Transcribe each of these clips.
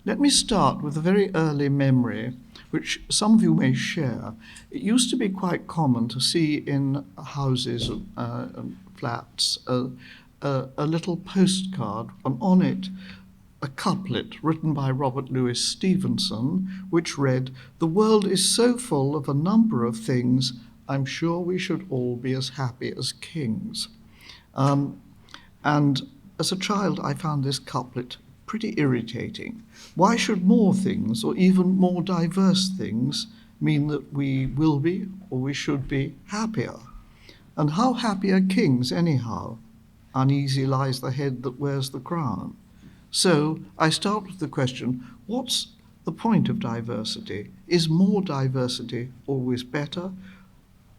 Let me start with a very early memory, which some of you may share. It used to be quite common to see in houses and flats a little postcard, and on it a couplet written by Robert Louis Stevenson, which read, "The world is so full of a number of things, I'm sure we should all be as happy as kings." And as a child, I found this couplet pretty irritating. Why should more things, or even more diverse things, mean that we will be, or we should be, happier? And how happy are kings, anyhow? Uneasy lies the head that wears the crown. So I start with the question, what's the point of diversity? Is more diversity always better?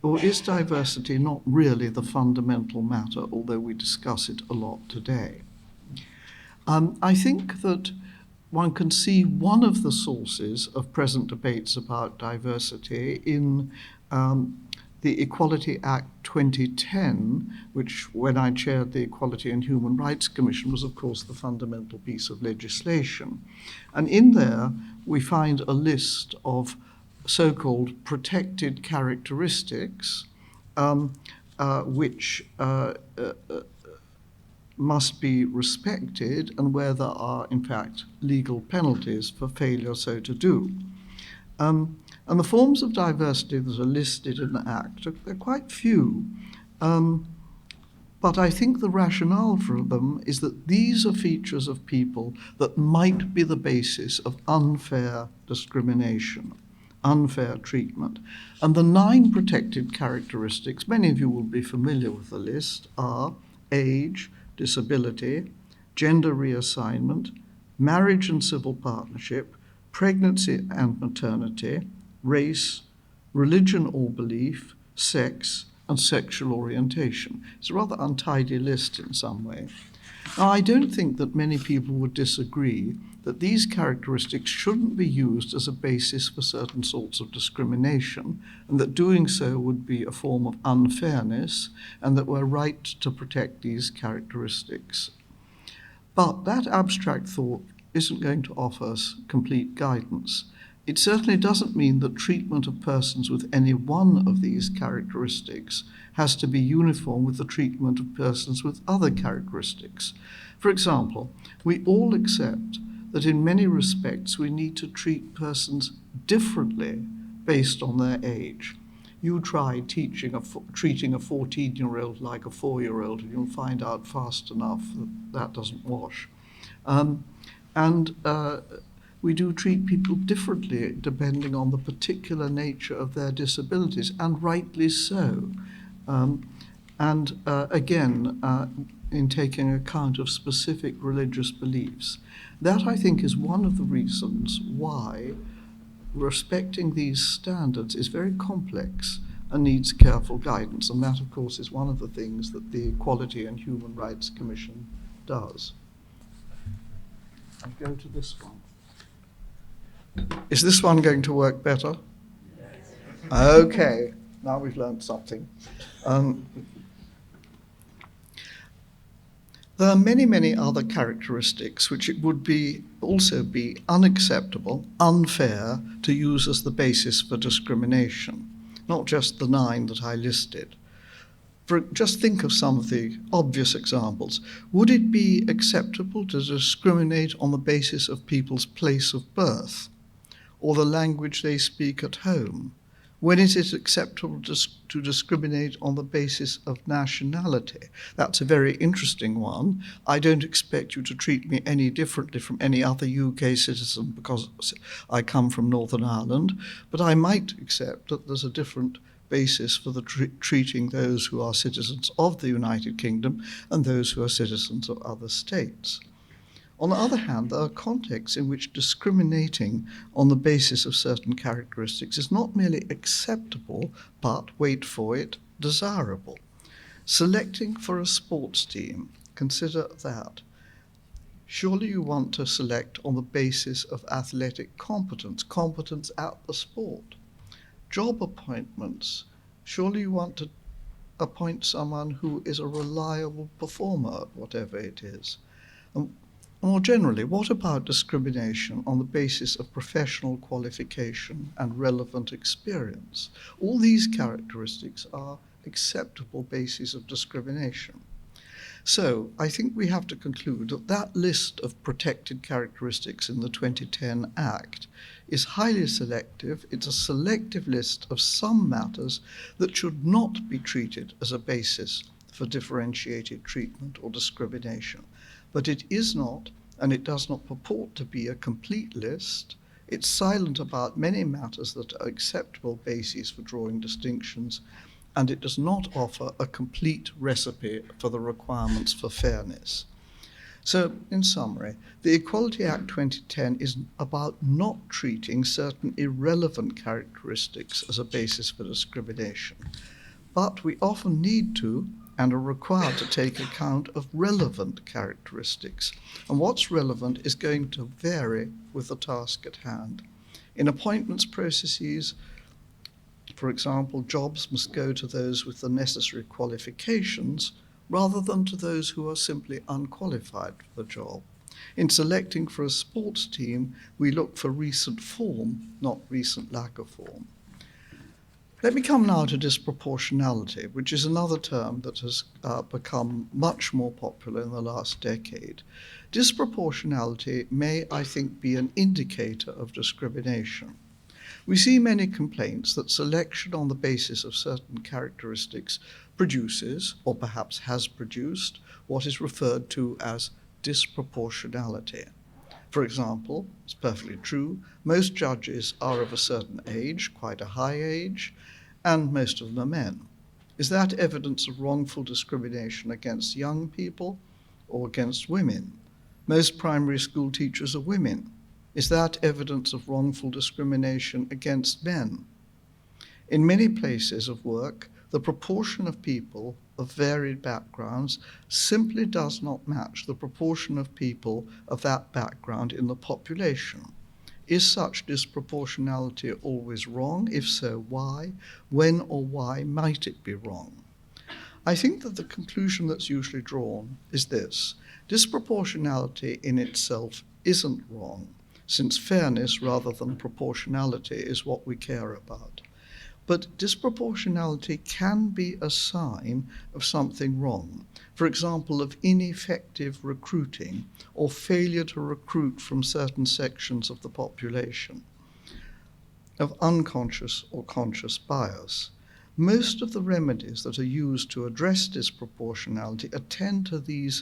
Or is diversity not really the fundamental matter, although we discuss it a lot today? I think that one can see one of the sources of present debates about diversity in the Equality Act 2010, which, when I chaired the Equality and Human Rights Commission, was, of course, the fundamental piece of legislation. And in there, we find a list of so-called protected characteristics, which must be respected, and where there are, in fact, legal penalties for failure so to do. And the forms of diversity that are listed in the Act are quite few. But I think the rationale for them is that these are features of people that might be the basis of unfair discrimination, unfair treatment. And the 9 protected characteristics, many of you will be familiar with the list, are age, disability, gender reassignment, marriage and civil partnership, pregnancy and maternity, race, religion or belief, sex, and sexual orientation. It's a rather untidy list in some way. Now, I don't think that many people would disagree that these characteristics shouldn't be used as a basis for certain sorts of discrimination, and that doing so would be a form of unfairness, and that we're right to protect these characteristics. But that abstract thought isn't going to offer us complete guidance. It certainly doesn't mean that treatment of persons with any one of these characteristics has to be uniform with the treatment of persons with other characteristics. For example, we all accept that in many respects we need to treat persons differently based on their age. You try treating a 14-year-old like a 4-year-old, and you'll find out fast enough that that doesn't wash. We do treat people differently depending on the particular nature of their disabilities, and rightly so. Again, in taking account of specific religious beliefs. That, I think, is one of the reasons why respecting these standards is very complex and needs careful guidance. And that, of course, is one of the things that the Equality and Human Rights Commission does. I go to this one. Is this one going to work better? Yes. Okay, now we've learned something. There are many, many other characteristics which it would also be unacceptable, unfair to use as the basis for discrimination, not just the 9 that I listed. Just think of some of the obvious examples. Would it be acceptable to discriminate on the basis of people's place of birth or the language they speak at home? When is it acceptable to discriminate on the basis of nationality? That's a very interesting one. I don't expect you to treat me any differently from any other UK citizen because I come from Northern Ireland, but I might accept that there's a different basis for the treating those who are citizens of the United Kingdom and those who are citizens of other states. On the other hand, there are contexts in which discriminating on the basis of certain characteristics is not merely acceptable, but, wait for it, desirable. Selecting for a sports team, consider that. Surely you want to select on the basis of athletic competence at the sport. Job appointments, surely you want to appoint someone who is a reliable performer, whatever it is. And More generally, what about discrimination on the basis of professional qualification and relevant experience? All these characteristics are acceptable bases of discrimination. So I think we have to conclude that that list of protected characteristics in the 2010 Act is highly selective. It's a selective list of some matters that should not be treated as a basis for differentiated treatment or discrimination. But it is not, and it does not purport to be a complete list. It's silent about many matters that are acceptable bases for drawing distinctions, and it does not offer a complete recipe for the requirements for fairness. So, in summary, the Equality Act 2010 is about not treating certain irrelevant characteristics as a basis for discrimination. But we often need to and are required to take account of relevant characteristics. And what's relevant is going to vary with the task at hand. In appointments processes, for example, jobs must go to those with the necessary qualifications rather than to those who are simply unqualified for the job. In selecting for a sports team, we look for recent form, not recent lack of form. Let me come now to disproportionality, which is another term that has become much more popular in the last decade. Disproportionality may, I think, be an indicator of discrimination. We see many complaints that selection on the basis of certain characteristics produces, or perhaps has produced, what is referred to as disproportionality. For example, it's perfectly true, most judges are of a certain age, quite a high age, and most of them are men. Is that evidence of wrongful discrimination against young people or against women? Most primary school teachers are women. Is that evidence of wrongful discrimination against men? In many places of work, the proportion of people of varied backgrounds simply does not match the proportion of people of that background in the population. Is such disproportionality always wrong? If so, why? When or why might it be wrong? I think that the conclusion that's usually drawn is this: disproportionality in itself isn't wrong, since fairness rather than proportionality is what we care about. But disproportionality can be a sign of something wrong, for example, of ineffective recruiting or failure to recruit from certain sections of the population, of unconscious or conscious bias. Most of the remedies that are used to address disproportionality attend to these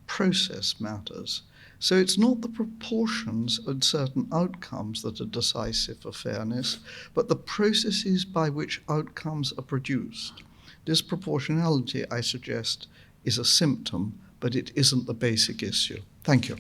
process matters. So it's not the proportions and certain outcomes that are decisive for fairness, but the processes by which outcomes are produced. Disproportionality, I suggest, is a symptom, but it isn't the basic issue. Thank you.